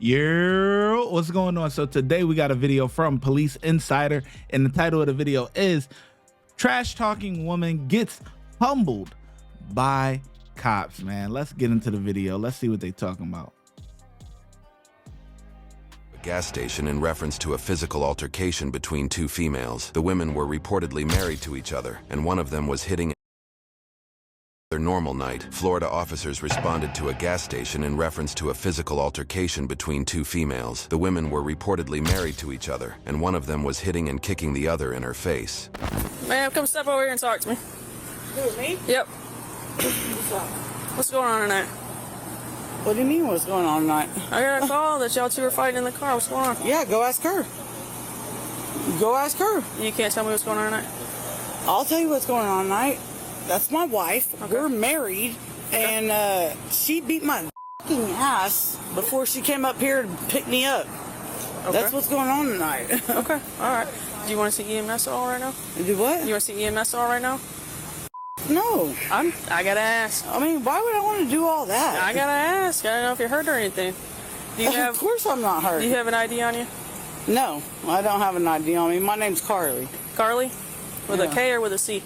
Yo, what's going on? So today we got a video from Police Insider, and the title of the video is Trash Talking Woman Gets Humbled by Cops. Man, let's get into the video. Let's see what they talking about. Gas station in reference to a physical altercation between two females. The women were reportedly married to each other, and one of them was hitting their normal night. Florida officers responded to a gas station in reference to a physical altercation between two females. The women were reportedly married to each other, and one of them was hitting and kicking the other in her face. Ma'am, come step over here and talk to me. Who, me? Yep. What's up? What's going on tonight? What do you mean what's going on tonight? I got a call that y'all two were fighting in the car. What's going on? Yeah, go ask her. Go ask her. You can't tell me what's going on tonight? I'll tell you what's going on tonight. That's my wife. Okay. We're married, and she beat my fucking ass before she came up here to pick me up. Okay. That's what's going on tonight. Okay, all right. Do you want to see EMS at all right now? Do what? You want to see EMS at all right now? No. I gotta ask. I mean, why would I want to do all that? I gotta ask. I don't know if you're hurt or anything. Do you have? Of course I'm not hurt. Do you have an ID on you? No, I don't have an ID on me. My name's Carly. Carly? With a Yeah. K or with a C?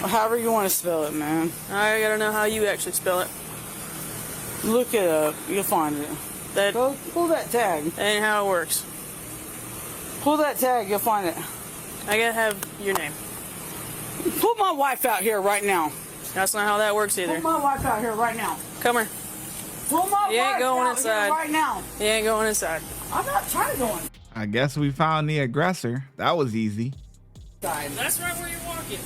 However you want to spell it, man. I gotta know how you actually spell it. Look it up. You'll find it. That Go pull that tag. ain't how it works. Pull that tag. You'll find it. I gotta have your name. Pull my wife out here right now. That's not how that works either. Pull my wife out here right now. Come here. Pull my You ain't wife going out inside. here right now. You ain't going inside. I'm not trying to go inside. I guess we found the aggressor. That was easy. That's right where you're walking.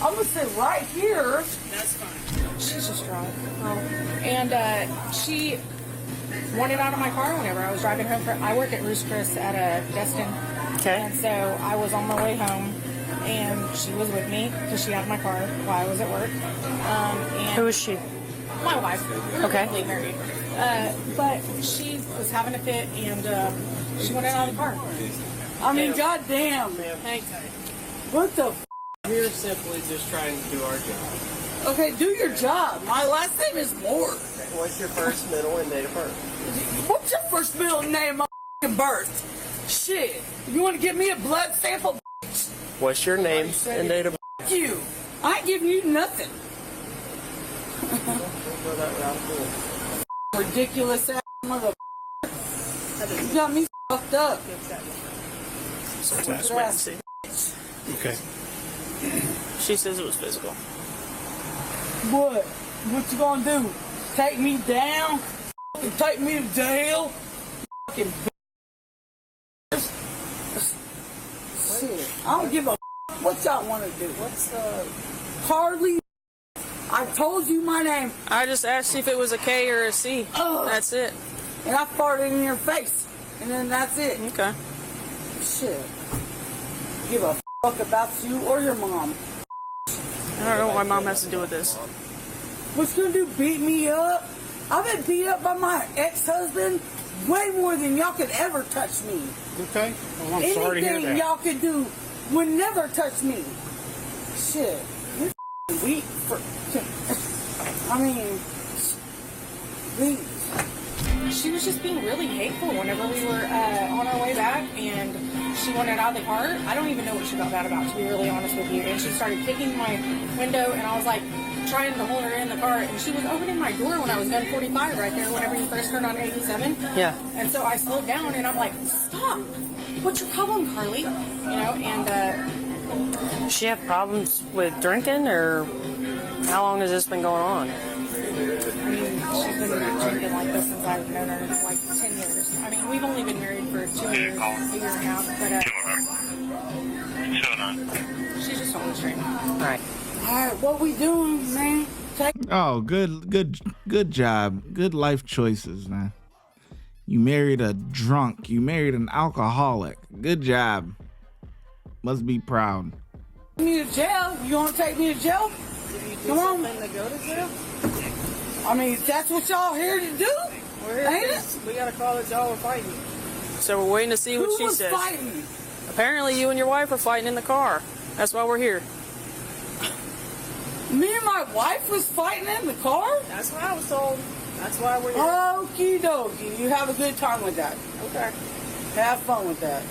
I'm gonna sit right here. That's fine. She's just drunk. And she wanted out of my car whenever I was driving home. I work at Roost Chris at Destin. Okay. And so I was on my way home, and she was with me because she had my car while I was at work. And Who is she? my wife. We were Okay. legally married. But she was having a fit, and she wanted out of the car. I mean, goddamn. Hey. What the? We're simply just trying to do our job. Okay, do your job. My last name is Moore. What's your first, middle, and date of birth? What's your first middle name? My f***ing birth. Shit. You want to give me a blood sample? What's your name and date of F*** you. I ain't giving you nothing. birth? Ridiculous ass mother. You got me fucked up. So let's wait and see. Okay. She says it was physical. What? What you gonna do? Take me down? Fucking take me to jail? Fucking shit. I don't give a what y'all want to do. What's Carly? I told you my name, I just asked you if it was a K or a C. Ugh. That's it. and I farted in your face, and then that's it. Okay. Shit. Give a fuck about you or your mom. I don't know what my mom has to do with this. What's gonna do? Beat me up? I've been beat up by my ex-husband way more than y'all could ever touch me. Okay. Well, I'm sorry to hear Anything that. y'all could do would never touch me. Shit. You're f***ing weak for... I mean... Please. She was just being really hateful whenever we were on our way back, and she wanted out of the car. I don't even know what she got mad about, to be really honest with you. And she started kicking my window, and I was like trying to hold her in the car, and she was opening my door when I was done 45 right there whenever you first turned on 87. Yeah. And so I slowed down, and I'm like, stop. What's your problem, Carly? You know, and Does she have problems with drinking, or how long has this been going on? I mean, she's been drinking like this since I've known her, like 10 years. I mean, we've only been married for 2 years, a year and a half, but she's just always drinking. All right. Alright, what we doing, man? Take... Oh, good job. Good life choices, man. You married a drunk. You married an alcoholic. Good job. Must be proud. me to jail. You want to take me to jail? Come on. To go to jail? I mean, that's what y'all here to do, We're here ain't because it? we got a call that y'all were fighting. So we're waiting to see what Who she was says. fighting? Apparently you and your wife were fighting in the car. That's why we're here. Me and my wife was fighting in the car? That's what I was told. That's why we're here. Okie dokie. You have a good time with that. Okay. Have fun with that.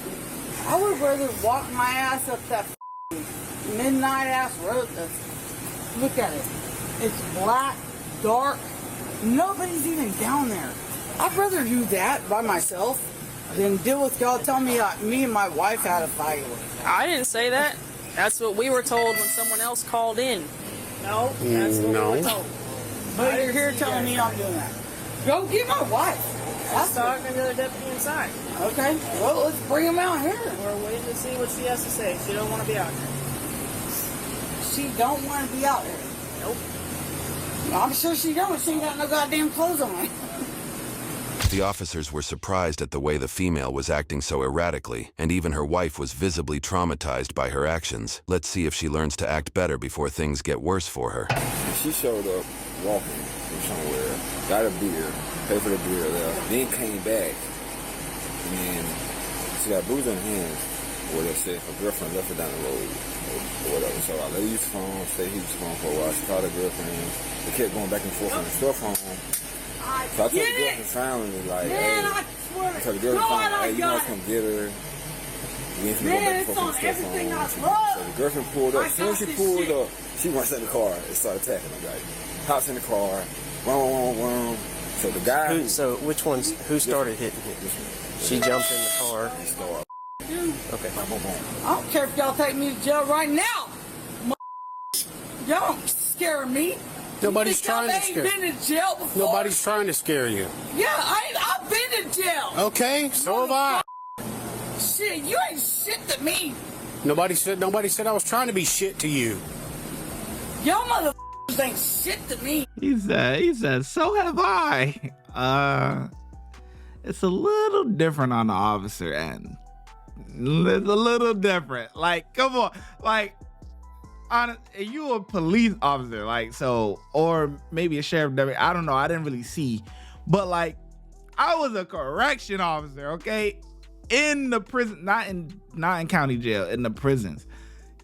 I would rather walk my ass up that midnight ass road. Look at it. It's black, dark. Nobody's even down there. I'd rather do that by myself than deal with y'all telling me me and my wife had a fight. I didn't say that. That's what we were told when someone else called in. No, That's what we were told. but you're here telling me I'm doing that. Go get my wife. Let's talk to the other deputy inside. Okay, well, let's bring him out here. We're waiting to see what she has to say. She don't want to be out here. She don't want to be out here. Nope. I'm sure she don't. She ain't got no goddamn clothes on. The officers were surprised at the way the female was acting so erratically, and even her wife was visibly traumatized by her actions. Let's see if she learns to act better before things get worse for her. She showed up walking from somewhere, got a beer, paid for the beer there, then came back, and then she got bruises on her hands, or whatever, said her girlfriend left her down the road, or whatever. So I let her use the phone, stayed he used the phone for a while. She called her girlfriend. They kept going back and forth on the store phone. So I told the girlfriend finally, like, Man, hey, I swear I told the to girlfriend, God, finally, I hey, you got must come get her. We ain't finna go Man, back and it's forth on on the store everything phone. I So love. the girlfriend pulled up. I As soon as she got this pulled shit. up, she rushed in the car and started attacking him. Like, hops in the car, wrong. So the guy. Who started hitting him? She jumped in the car. He started. Okay. I don't care if y'all take me to jail right now. Y'all don't scare me. Nobody's You think trying to y'all scare ain't been to jail before? Nobody's trying to scare you. Yeah, I've been to jail. Okay, so have I. Shit, you ain't shit to me. Nobody said I was trying to be shit to you. Y'all motherfuckers ain't shit to me. He said, so have I. It's a little different on the officer end. It's a little different. Like, come on. Like, you a police officer, like, so, or maybe a sheriff deputy. I don't know. I didn't really see. But, like, I was a correction officer, okay? In the prison, not in county jail, in the prisons.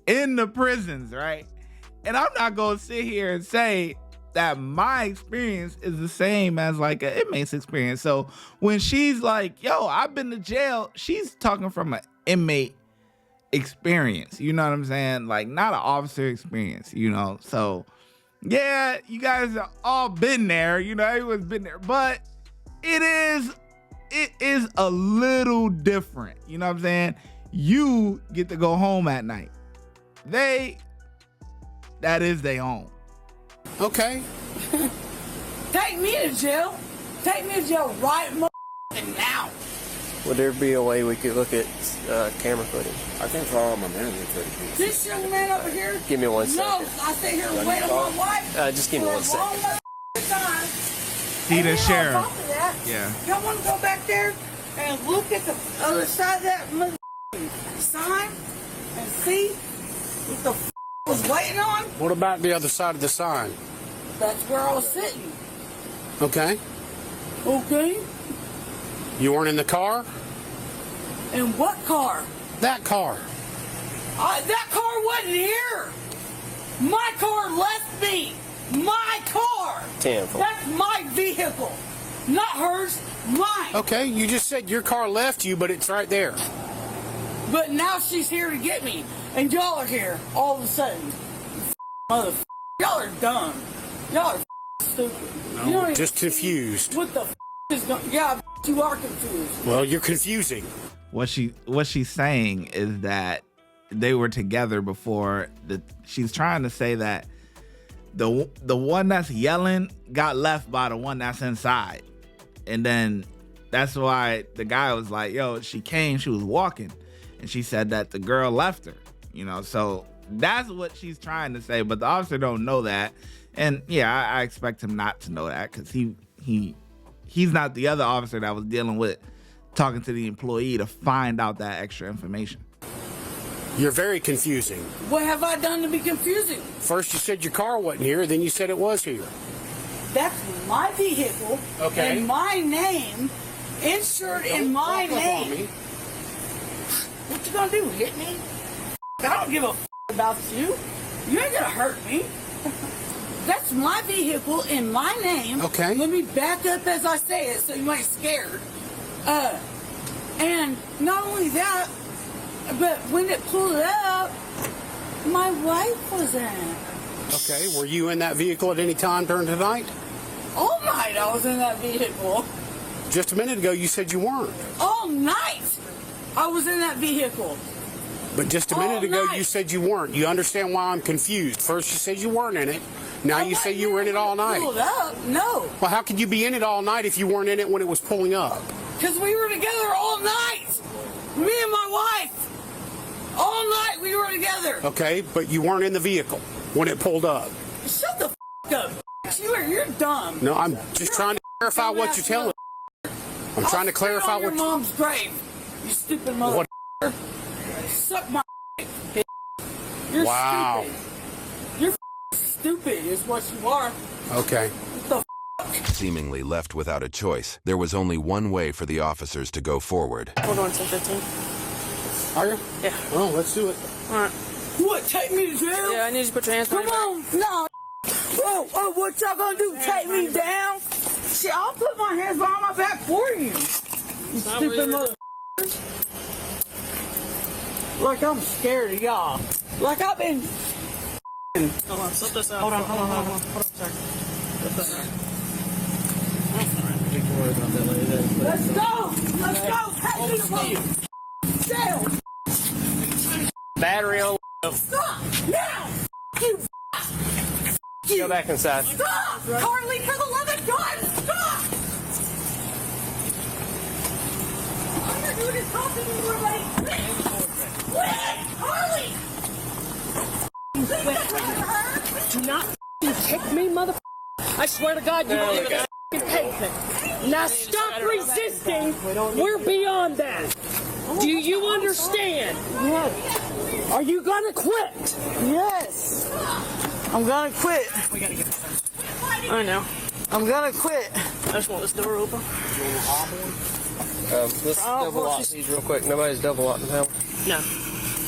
In the prisons, right? And I'm not going to sit here and say that my experience is the same as like an inmate's experience. So when she's like, yo, I've been to jail, she's talking from an inmate experience. You know what I'm saying? Like, not an officer experience, you know? So yeah, you guys have all been there, you know, everyone's been there, but it is a little different. You know what I'm saying? You get to go home at night. That is their home. Okay. Take me to jail. Take me to jail right now. Would there be a way we could look at camera footage? I can call my manager to the This young man over here. Give me 1 No, second. I stay here and wait on my wife. Just give me 1 second. See the sheriff. Yeah. Yeah. Y'all want to go back there and look at the other side of that sign and see what the was waiting on? What about the other side of the sign? That's where I was sitting. Okay. Okay. You weren't in the car? In what car? That car. That car wasn't here. My car left me. My car. 10. That's my vehicle. Not hers. Mine. Okay, you just said your car left you, but it's right there. But now she's here to get me. And y'all are here all of a sudden. Motherfucker. Y'all are dumb. Y'all are stupid. You don't even Just see confused. What the is going Yeah, you are confused. Well, you're confusing. What she's saying is that they were together before. She's trying to say that the one that's yelling got left by the one that's inside. And then that's why the guy was like, yo, she was walking. And she said that the girl left her, you know? So that's what she's trying to say. But the officer don't know that. And yeah, I expect him not to know that because he's not the other officer that was dealing with talking to the employee to find out that extra information. You're very confusing. What have I done to be confusing? First you said your car wasn't here, then you said it was here. That's my vehicle. Okay. In my name. Insured in my Walk up on name. me. What you gonna do? Hit me? I don't give a about you. You ain't gonna hurt me. That's my vehicle in my name. Okay. Let me back up as I say it so you ain't scared. And not only that, but when it pulled up, my wife was in it. Okay. Were you in that vehicle at any time during the night? All night I was in that vehicle. Just a minute ago, you said you weren't. All night I was in that vehicle. But just a minute ago, night. you said you weren't. You understand why I'm confused? First, you said you weren't in it. Now you say you were in it all night. Pulled up? No. Well, how could you be in it all night if you weren't in it when it was pulling up? Because we were together all night. Me and my wife. All night we were together. Okay, but you weren't in the vehicle when it pulled up. Shut the up. You're dumb. No, I'm just trying to clarify what you're telling me. I'm trying to clarify on your what mom's grave. You stupid mother. What? Suck my You're Wow. stupid. You're stupid is what you are. Okay. What the Seemingly left without a choice, there was only one way for the officers to go forward. Hold on, 10:15. Are you? Yeah. Oh, let's do it. All right. What, take me to jail? Yeah, I need you to put your hands Come behind your back. on. No. Oh, what y'all gonna do? Take me down? Shit, I'll put my hands behind my back for you. You stupid mother. Like I'm scared of y'all. Like I've been. Hold on, slip this out. Hold on, hold on a second. Slip that out. Let's go. Let's go. Take me to jail. Battery on. Stop now. You. Go back inside. Stop, Carly, for the love of God, stop. All you're doing is talking to me like, quit, Carly. Do not kick me, mother. I swear to God, you won't even take it. Now stop resisting. We're beyond that. Do you understand? Yes. Are you gonna quit? Yes. I'm gonna quit. We gotta get it. I know. I'm gonna quit. I just want this door open. Let's double lock these real quick. Nobody's double locking them. No.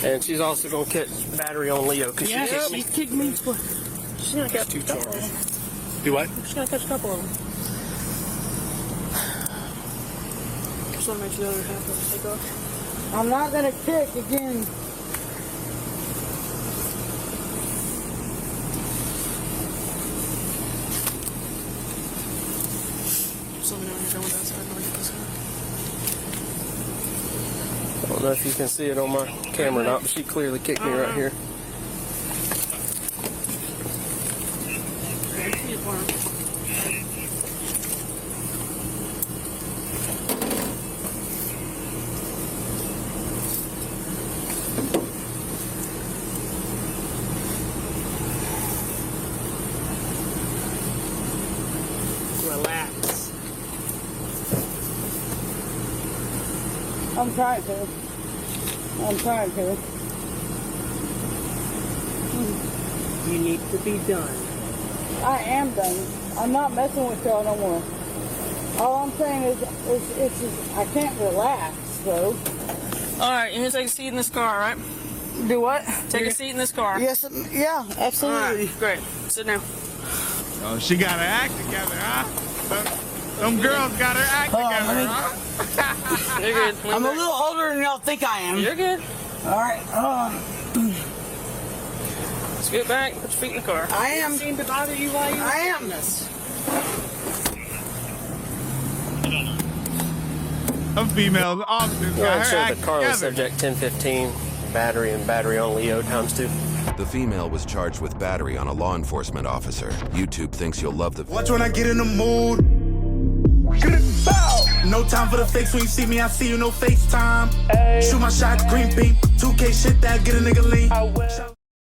And she's also going to kick battery on Leo because Yeah, she kicked she me. kicked me. She's gonna catch a couple of them. Do what? She's gonna catch a couple of them. Just want to make sure the other half doesn't take off. I'm not gonna kick again. Just let me know when you're going outside and I'll get this out. I don't know if you can see it on my camera or not, but she clearly kicked me right here. Okay, see it for him. Relax. I'm trying to. I'm trying to. You need to be done. I am done. I'm not messing with y'all no more. All I'm saying is it's just, I can't relax, though. All right, you're gonna take a seat in this car, right? Do what? Take a seat in this car. Yes, yeah, All absolutely. right, great. Sit down. Oh, she got her act together, huh? Them girls got her act together, huh? You're good. Lean I'm a back. little older than y'all think I am. You're good. All right. Scoot back. Put your feet in the car. I am. Seem to bother you while you I am. Them females officers Go got ahead, her show act the Carla together. subject 1015, battery and battery on Leo ×2. The female was charged with battery on a law enforcement officer. YouTube thinks you'll love the Watch when I get in the mood. No time for the fakes. When you see me, I see you, no FaceTime. Shoot my shot, green beam. 2K shit that get a nigga lean.